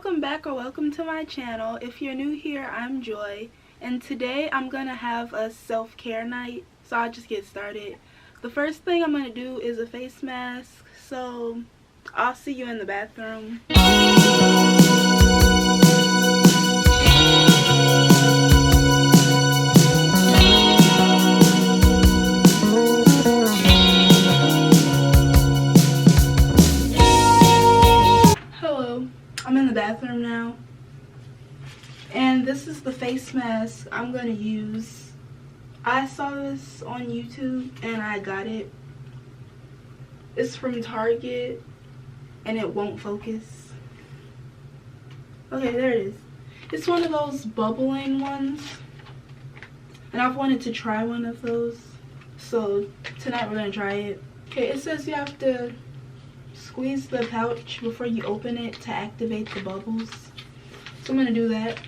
welcome back or welcome to my channel. If you're new here, I'm Joy, and today I'm gonna have a self-care night, so I'll just get started. The first thing I'm gonna do is a face mask, so I'll see you in the bathroom. I'm in the bathroom now, and this is the face mask I'm gonna use. I saw this on YouTube and I got it. It's from Target and it won't focus. Okay, there it is. It's one of those bubbling ones, and I've wanted to try one of those, so tonight we're gonna try it. Okay, it says you have to squeeze the pouch before you open it to activate the bubbles. So I'm gonna do that.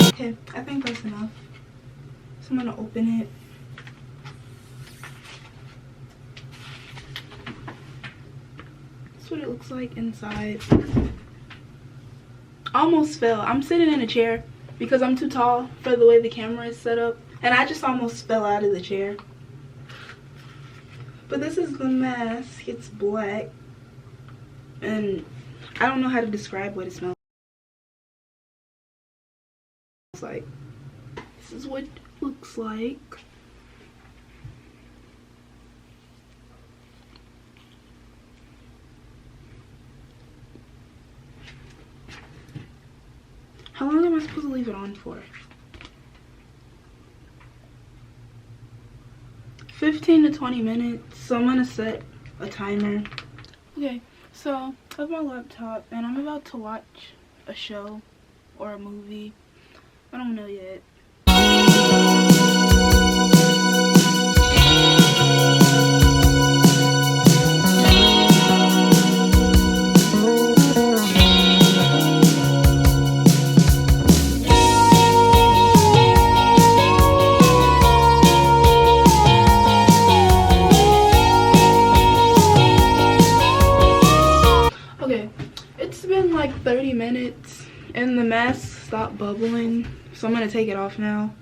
Okay, I think that's enough. So I'm gonna open it. That's what it looks like inside. Almost fell. I'm sitting in a chair because I'm too tall for the way the camera is set up, and I just almost fell out of the chair. But this is the mask. It's black, and I don't know how to describe what it smells like. This is what it looks like. How long am I supposed to leave it on for? 15 to 20 minutes. So I'm gonna set a timer. Okay, so I have my laptop and I'm about to watch a show or a movie. I don't know yet. It's been like 30 minutes and the mask stopped bubbling, so I'm gonna take it off now.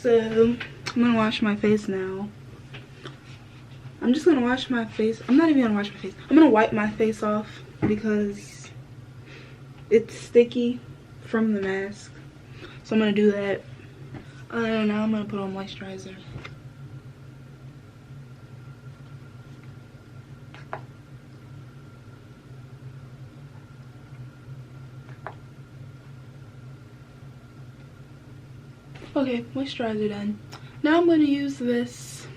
So I'm gonna wash my face now. I'm just gonna wash my face. I'm not even gonna wash my face. I'm gonna wipe my face off because it's sticky from the mask. So I'm gonna do that. And now I'm gonna put on moisturizer. Okay, moisturizer done. Now I'm going to use this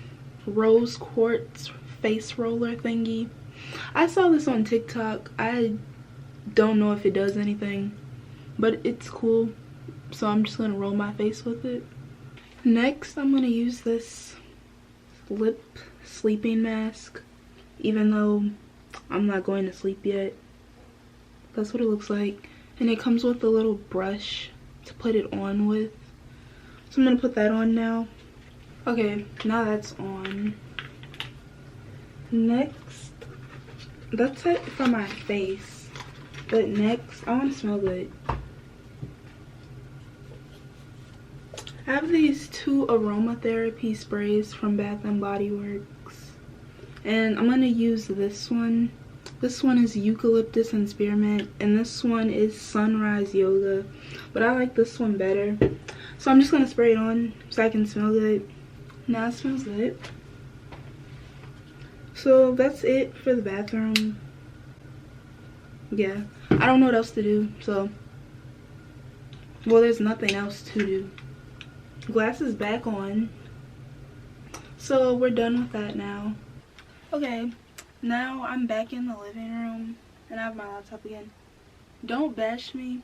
rose quartz face roller thingy. I saw this on TikTok. I don't know if it does anything, but it's cool. So I'm just going to roll my face with it. Next, I'm going to use this lip sleeping mask, even though I'm not going to sleep yet. That's what it looks like. And it comes with a little brush to put it on with. So I'm gonna put that on now. Okay, now that's on. Next, that's it for my face. But next, I want to smell good. I have these two aromatherapy sprays from Bath and Body Works, and I'm gonna use this one. This one is eucalyptus and spearmint, and this one is sunrise yoga, but I like this one better. So I'm just gonna spray it on so I can smell good. Now it smells good. So that's it for the bathroom. Yeah, I don't know what else to do, so. Well, there's nothing else to do. Glass is back on. So we're done with that now. Okay, now I'm back in the living room and I have my laptop again. Don't bash me.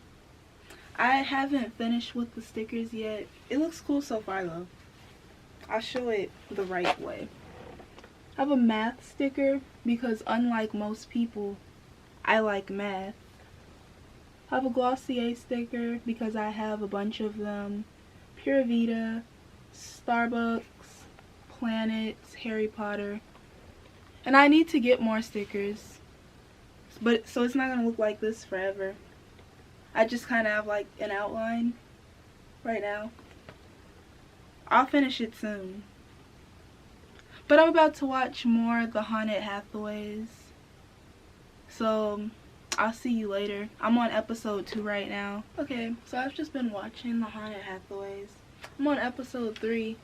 I haven't finished with the stickers yet. It looks cool so far though. I'll show it the right way. I have a math sticker because unlike most people, I like math. I have a Glossier sticker because I have a bunch of them. Pura Vida, Starbucks, Planets, Harry Potter. And I need to get more stickers. But so it's not going to look like this forever. I just kind of have like an outline right now. I'll finish it soon. But I'm about to watch more of the Haunted Hathaways. So I'll see you later. I'm on episode 2 right now. Okay, so I've just been watching the Haunted Hathaways. I'm on episode 3.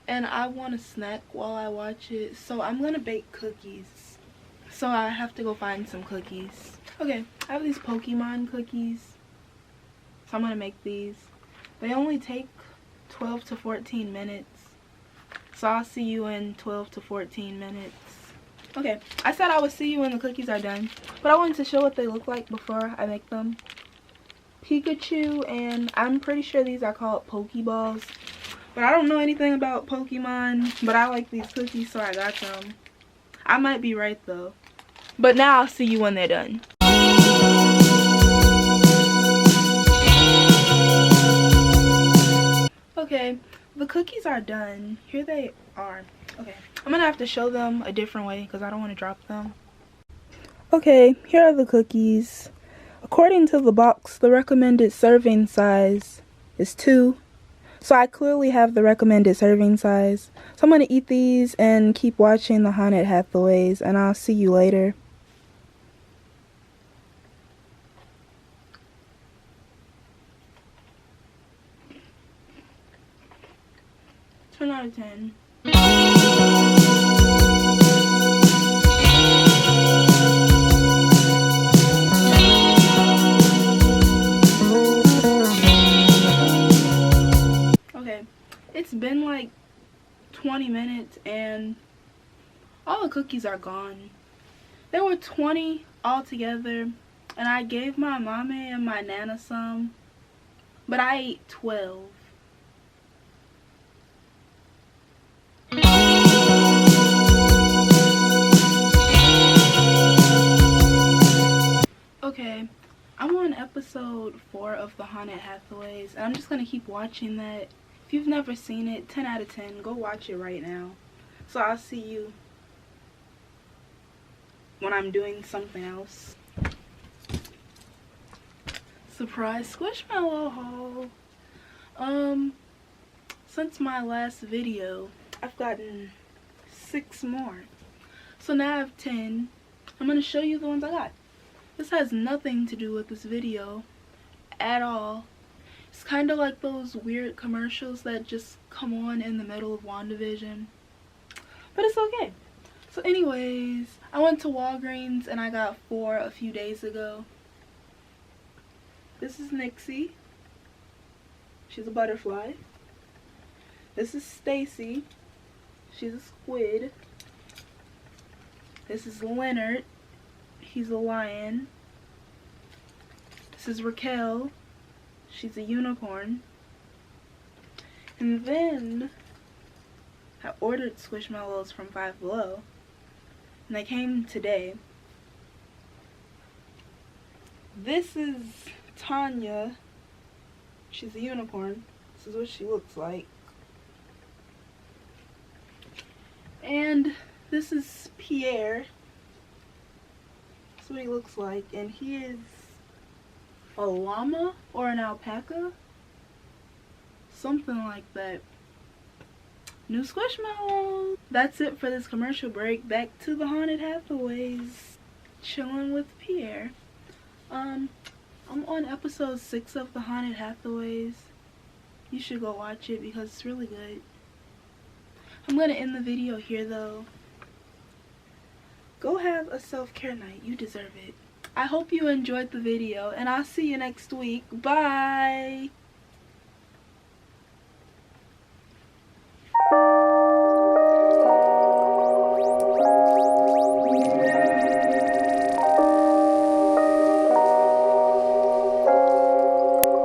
And I want a snack while I watch it. So I'm gonna bake cookies. So I have to go find some cookies. Okay, I have these Pokemon cookies. So I'm gonna make these. They only take 12 to 14 minutes. So I'll see you in 12 to 14 minutes. Okay, I said I would see you when the cookies are done. But I wanted to show what they look like before I make them. Pikachu, and I'm pretty sure these are called Pokeballs. But I don't know anything about Pokemon. But I like these cookies, so I got them. I might be right though. But now I'll see you when they're done. Okay, the cookies are done. Here they are. Okay, I'm gonna have to show them a different way because I don't want to drop them. Okay, here are the cookies. According to the box, the recommended serving size is 2. So I clearly have the recommended serving size. So I'm gonna eat these and keep watching the Haunted Hathaways, and I'll see you later. 10 out of 10. Okay, it's been like 20 minutes and all the cookies are gone. There were 20 altogether, and I gave my mama and my nana some, but I ate 12. Okay, I'm on episode 4 of the Haunted Hathaways, and I'm just gonna keep watching that. If you've never seen it, 10 out of 10, go watch it right now. So I'll see you when I'm doing something else. Surprise Squishmallow haul. Since my last video, I've gotten 6 more. So now I have 10. I'm gonna show you the ones I got. This has nothing to do with this video at all. It's kind of like those weird commercials that just come on in the middle of WandaVision. But it's okay. So anyways, I went to Walgreens and I got 4 a few days ago. This is Nixie. She's a butterfly. This is Stacy. She's a squid. This is Leonard. He's a lion. This is Raquel. She's a unicorn. And then I ordered Squishmallows from Five Below, and they came today. This is Tanya. She's a unicorn. This is what she looks like. And this is Pierre. That's what he looks like, and he is a llama or an alpaca, something like that. New Squishmallows. That's it for this commercial break. Back to the Haunted Hathaways, chilling with Pierre. I'm on episode 6 of the Haunted Hathaways. You should go watch it because it's really good. I'm gonna end the video here though. Go have a self-care night. You deserve it. I hope you enjoyed the video, and I'll see you next week. Bye!